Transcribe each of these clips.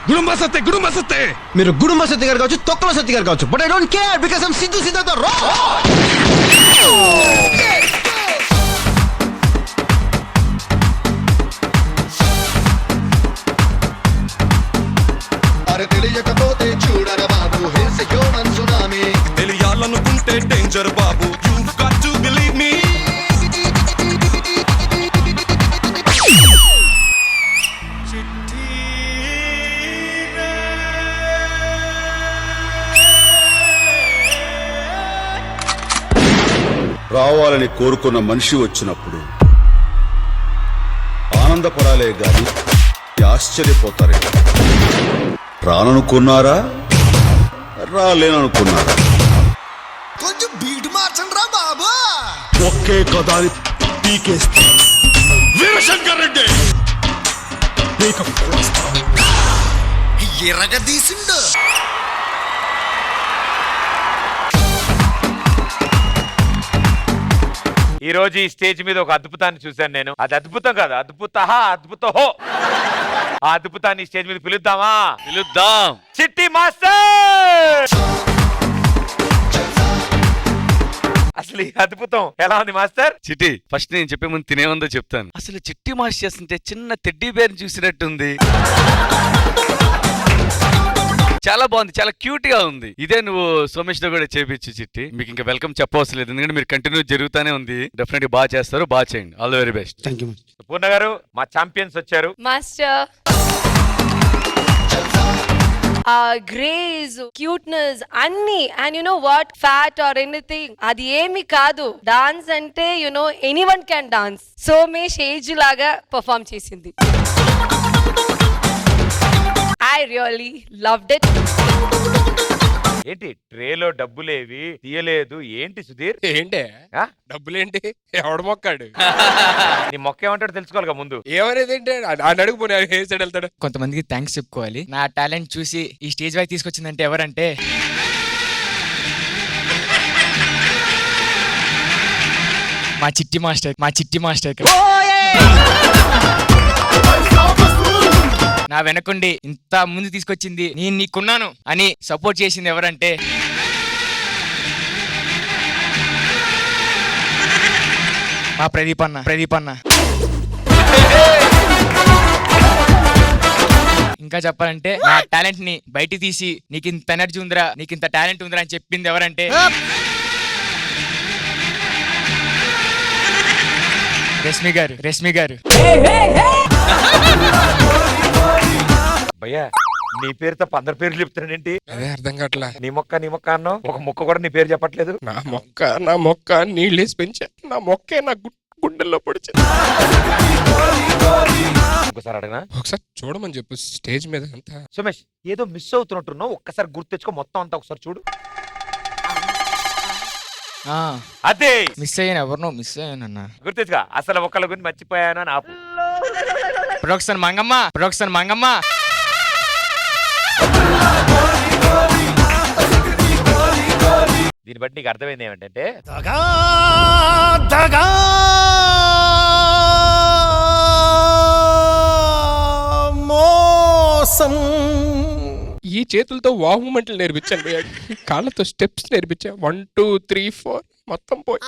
గుడుంబ సత్తే మీరు గుడుంబ సత్తి గారు కావచ్చు, తొక్కల సత్తి గారు కావచ్చు, but I don't care because I'm Siddhu Siddhartha Rao. తెలియకపోతే చూడరా బాబు, హిల్స్ హ్యూమన్ సునామీ. తెలియాలనుకుంటే డేంజర్ బాబు, you got to believe me. రావాలని కోరుకున్న మనిషి వచ్చినప్పుడు ఆనందపడాలే గాని ఆశ్చర్యపోతారే. రాననుకున్నారా, రాలేననుకున్నారా? కొంచెం బీట్ మార్చండి రా బాబు. ఒకే కథని పీకేస్తే వీరశంకర్ రెడ్డి ఎరగదీసిండు. ఈ రోజు ఈ స్టేజ్ మీద ఒక అద్భుతాన్ని చూశాను నేను. అది అద్భుతం కాదు, అద్భుతహో. ఆ అద్భుతాన్ని స్టేజ్ మీద పిలుద్దాం. చిట్టి మాస్టర్. అసలు ఈ అద్భుతం ఎలా ఉంది మాస్టర్? చిట్టి, ఫస్ట్ నేను చెప్పే ముందు తినేముందో చెప్తాను. అసలు చిట్టి మాస్టర్ చేస్తుంటే చిన్న టెడ్డీ బేర్ చూసినట్టుంది. చాలా బాగుంది, చాలా క్యూట్ గా ఉంది. ఇదే నువ్వు సోమేష్ తో కూడా చేపించు చిట్టి. మీకు ఇంకా వెల్కమ్ చెప్పవసరం లేదు, ఎందుకంటే మీరు కంటిన్యూ జరుగుతానే ఉంది. డెఫినెట్ బాగా చేస్తారు, బాగా చేయండి. All the very best. Thank you. Purna గారు, మా ఛాంపియన్స్ వచ్చారు. మాస్టర్ గ్రేజ్, క్యూట్నెస్ అన్ని, and you know what, fat or anything అది ఏమి కాదు. డాన్స్ అంటే you know anyone can dance. Somesh age లాగా పర్ఫార్మ్ చేసింది. I really loved it. ఏంటి ట్రేలో డబ్బులేవి తీయలేదు ఏంటి సుధీర్? ఏంటే డబ్బులేంటి? ఎవడు మొక్కాడు? నీ మొక్క ఏమంటాడు తెలుసుకోవాలి ముందు. ఏమనేది ఏంటి? అడుగుపోయి ఏ సైడ్ వెళ్తాడు? కొంతమందికి థ్యాంక్స్ చెప్పుకోవాలి. నా టాలెంట్ చూసి ఈ స్టేజ్ వైపు తీసుకొచ్చిందంటే ఎవరంటే మా చిట్టి మాస్టర్. నా వెనకుండి ఇంత ముందు తీసుకొచ్చింది, నేను నీకున్నాను అని సపోర్ట్ చేసింది ఎవరంటే మా ప్రదీప్ అన్న. ఇంకా చెప్పాలంటే నా టాలెంట్ ని బయట తీసి నీకు ఇంత ఎనర్జీ ఉందిరా, నీకు ఇంత టాలెంట్ ఉందిరా అని చెప్పింది ఎవరంటే రష్మి గారు. భయ్యా, నీ పేరుతో 15 పేర్లు చెప్తున్నాడేంటి? అదే అర్థం కావట్లా. నీ మొక్క అన్నావు, ఒక మొక్క కూడా నీ పేరు చెప్పట్లేదు. నా మొక్క నీళ్ళేసి పెంచా, నా మొక్కే నా గుండెల్లో పొడిచా. ఒకసారి అడగనా? ఒకసారి చూడమని చెప్పు స్టేజ్ మీద అంతా. సుమేష్, ఏదో మిస్ అవుతున్నట్టున్నావు, ఒక్కసారి గుర్తు తెచ్చుకో, మొత్తం అంతా ఒకసారి చూడు. అదే మిస్ అయ్యానన్నా. గుర్తుగా అసలు ఒకళ్ళ గురించి మర్చిపోయాను అని ఆపు. ప్రొడక్షన్ మంగమ్మ. దీన్ని బట్టి నీకు అర్థమైంది ఏమిటంటే మోసం. ఈ చేతులతో వావ్ మూమెంట్లు నేర్పించాను, కాళ్ళతో స్టెప్స్ నేర్పించా. 1 2 3 4 మొత్తం పోయి.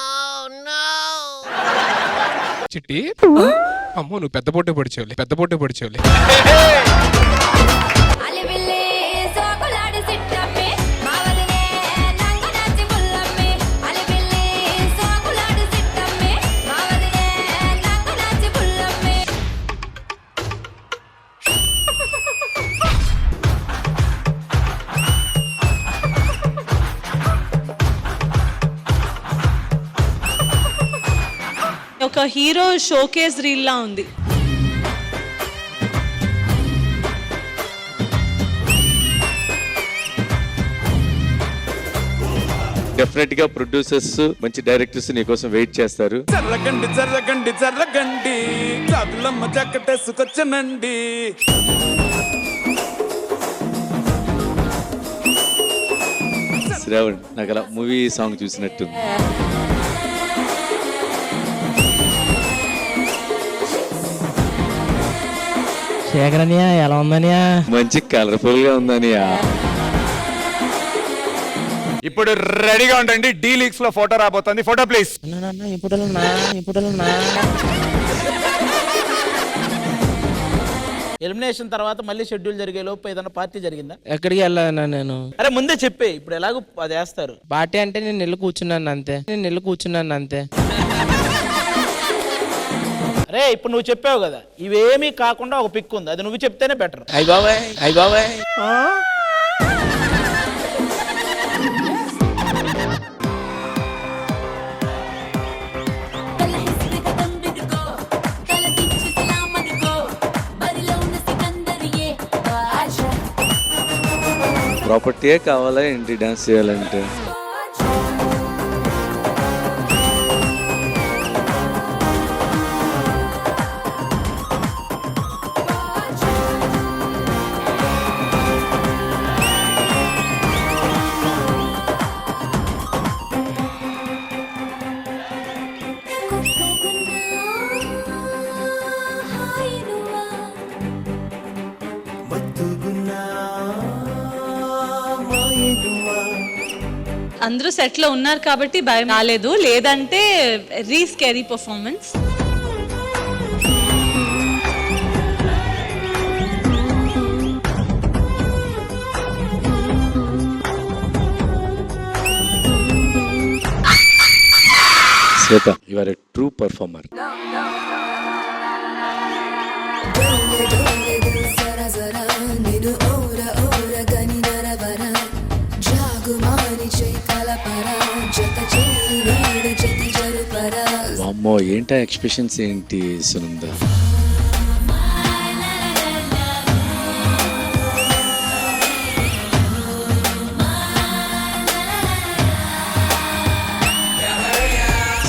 చిట్టి, అమ్మో నువ్వు పెద్ద పోటీ పొడిచేవులే. ఒక హీరో షోకేస్ రీల్ లా ఉంది. డెఫినెట్ గా ప్రొడ్యూసర్స్, మంచి డైరెక్టర్స్ నీ కోసం వెయిట్ చేస్తారు. శ్రావణ్, నాకు అలా మూవీ సాంగ్ చూసినట్టుంది. శేఖరనియా ఎలా ఉందనియా? మంచి కలర్ఫుల్ గా ఉందనియా. ఇప్పుడు రెడీగా ఉండండి, డి లీగ్స్ లో ఫోటో రాబోతుంది. Photo please. ఎలిమినేషన్ తర్వాత మళ్ళీ షెడ్యూల్ జరిగే లోపు ఏదైనా పార్టీ జరిగిందా? ఎక్కడికి వెళ్ళానా నేను? అరే ముందే చెప్పే, ఇప్పుడు ఎలాగో అది వేస్తారు. పార్టీ అంటే నేను వెళ్ళి కూర్చున్నాను అంతే. అరే ఇప్పుడు నువ్వు చెప్పావు కదా, ఇవేమీ కాకుండా ఒక పిక్ ఉంది, అది నువ్వు చెప్తేనే బెటర్. అయ్య బాబాయ్ ప్రాపర్టీయే కావాలా ఏంటి డాన్స్ చేయాలంటే? అందరూ సెట్ లో ఉన్నారు కాబట్టి భయం రాలేదు, లేదంటే very scary performance. Shweta, you are a true performer. వామ్మో, ఏంటా ఎక్స్ప్రెషన్స్ ఏంటి Sunanda?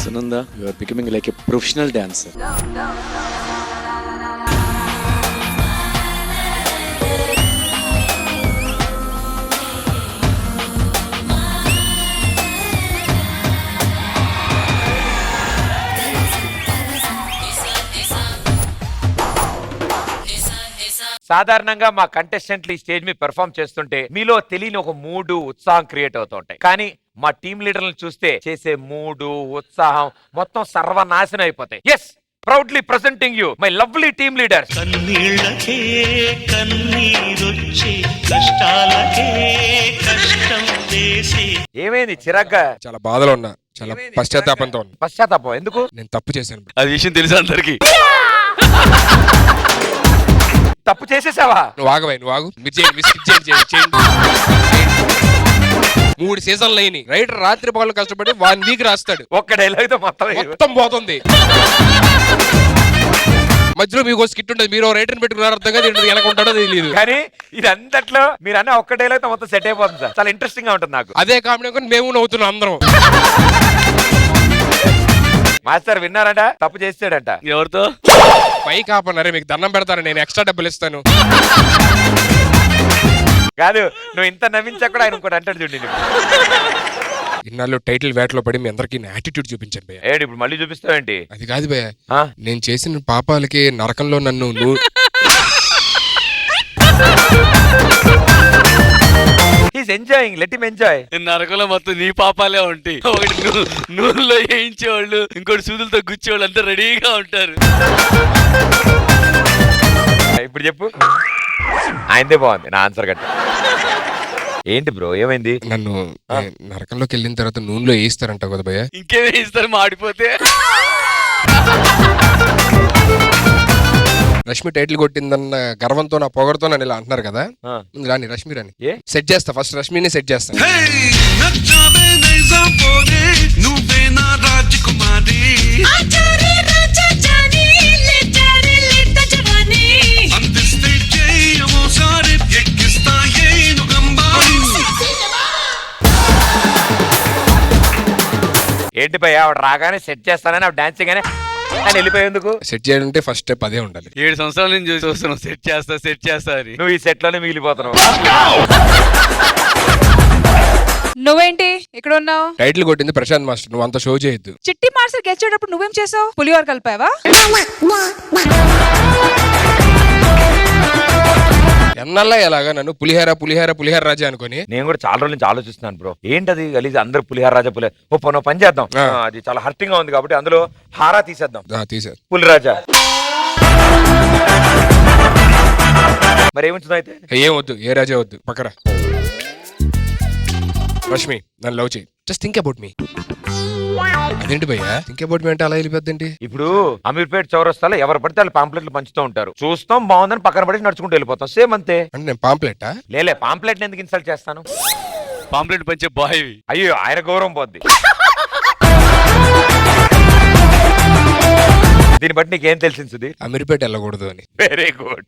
Sunanda, you are becoming like a professional dancer. సాధారణంగా మా కంటెస్టెంట్లు ఈ స్టేజ్ మీద పెర్ఫామ్ చేస్తుంటే మీలో తెలియని ఒక మూడు ఉత్సాహం క్రియేట్ అవుతూ ఉంటాయి. కానీ మా టీం లీడర్లను చూస్తే చేసే మూడు ఉత్సాహం మొత్తం సర్వనాశనం అయిపోతాయి. Yes, proudly presenting you my lovely team leaders. కన్నీళ్ళకే కన్నీరొచ్చి కష్టాలకే కష్టం చేసి. ఏమైంది చిరాగ్గా? చాలా బాధలో ఉన్నా, చాలా పశ్చాత్తాపంతో ఉన్నా. పశ్చాత్తాపం ఎందుకు? నేను తప్పు చేశాను. అది విషయం తెలుసా అందరికి? తప్పు చేసేసావా? నువ్వు ఆగు. మీరు చేయండి. 3 సీజన్లు అయినాయి. రైటర్ రాత్రి పగలు కష్టపడి 1 వీక్ రాస్తాడు, ఒక్క డైలాగ్ తో మొత్తం పోతుంది. మధ్యలో మీకు స్కిట్ ఉంటుంది, మీరు రైటర్ పెట్టుకున్నారు, అర్థం కాదు ఎలా ఉంటాడో తెలియదు. కానీ ఇది అంతట్లో మీరు అన్న ఒక్క డైలాగ్ తో మొత్తం సెట్ అయిపోతుంది సార్. చాలా ఇంట్రెస్టింగ్ గా ఉంటుంది నాకు. అదే కామెడీ మేము నవ్వుతున్నాం అందరం. మాస్టర్ విన్నారట, తప్పు చేస్తాడంట. ఎవరితో? పైకి ఆపన్నారే, మీకు దండం పెడతాను, నేను ఎక్స్ట్రా డబ్బులు ఇస్తాను. కాదు, నువ్వు ఇంత నవ్వించా కూడా ఆయన ఇంకోటి అంటాడు చూడండి. ఇన్నాళ్ళు టైటిల్ వేటలో పడి మీ అందరికి యాటిట్యూడ్ చూపించాను భయ్య. ఏడు ఇప్పుడు మళ్ళీ చూపిస్తావేంటి? అది కాదు భయ్య, నేను చేసిన పాపాలకి నరకంలో నన్ను ఎంజాయింగ్, లెట్ హిమ్ ఎంజాయ్. నరకంలో మొత్తం నీ పాపాలే ఉంటాయి. ఒకటి నూనెలో వేయించేవాళ్ళు, ఇంకోటి సూదులతో గుచ్చేవాళ్ళు అంతా రెడీగా ఉంటారు. ఇప్పుడు చెప్పు. ఆయనదే బాగుంది నా ఆన్సర్ గట్ట. ఏంటి బ్రో, ఏమైంది? నన్ను నరకంలోకి వెళ్ళిన తర్వాత నూనెలో వేయిస్తారంట కదా భయ్య. ఇంకేం వేయిస్తారు మాడిపోతే? రష్మి టైటిల్ కొట్టిందన్న గర్వంతో నా పొగరుతో నన్ను ఇలా అంటున్నారు కదా. రాని రష్మి రాని సెట్ చేస్తా, ఫస్ట్ రష్మిని సెట్ చేస్తా. నువ్వే నా రాజకుమారి, అందిస్తే చేయమోసారి ఎక్కిస్తా ఏనుగంబా. ఏంటి భయ్య, ఆవిడ రాగానే సెట్ చేస్తానని ఆవిడ డాన్సింగ్ అని అని వెళ్ళిపోయేందుకు? సెట్ చేయాలంటే ఫస్ట్ స్టెప్ అదే ఉండాలి. 7 సంవత్సరాల నుంచి చూస్తున్నావు సెట్ చేస్తా అని. నువ్వు ఈ సెట్ లోనే మిగిలిపోతున్నావు. నువ్వేంటి ఇక్కడ ఉన్నావు? టైటిల్ కొట్టింది ప్రశాంత్ మాస్టర్, నువ్వు అంత షో చేయొద్దు. చిట్టి మాస్టర్ గెలిచేటప్పుడు నువ్వేం చేసావు? పులిహోర కలిపావా? ఎన్నల్లా ఎలాగా నన్ను పులిహార పులిహార పులిహార రాజా అనుకొని నేను కూడా చాలా రోజుల నుంచి ఆలోచిస్తున్నాను బ్రో, ఏంటది గలీజ్ అందరు పులిహార రాజా పులిహార. ఓ పని చేద్దాం, అది చాలా హర్టింగ్ గా ఉంది కాబట్టి అందులో హారా తీసేద్దాం, తీసారు. పులిరాజా. మరి ఏముంటుందో అయితే? ఏం వద్దు, ఏ రాజా వద్దు, పక్కరా. రష్మి నన్ను లవ్ చేయి, జస్ట్ థింక్ అబౌట్ మీ. అదేంటి భయ్యా థింక్ అబౌట్ మీ అంటే అలా వెళ్ళిపోద్దండి? ఇప్పుడు అమీర్పేట్ చౌరస్తాలో ఎవరు పడితే వాళ్ళు పాంప్లెట్లు పంచుతూ ఉంటారు, చూస్తాం బాగుందని పక్కన పడి నడుచుకుంటూ వెళ్ళిపోతాం, సేమ్ అంతే. అంటే నేను పాంప్లెట్టా? లేలే, పాంప్లెట్ ఎందుకు ఇన్సల్ట్ చేస్తాను? పాంప్లెట్ పంచే బాయ్. అయ్యో ఆయన గౌరవం పోద్ది. దీన్ని బట్టి నీకేం తెలిసింది? అమీర్పేట వెళ్ళకూడదు అని. Very good.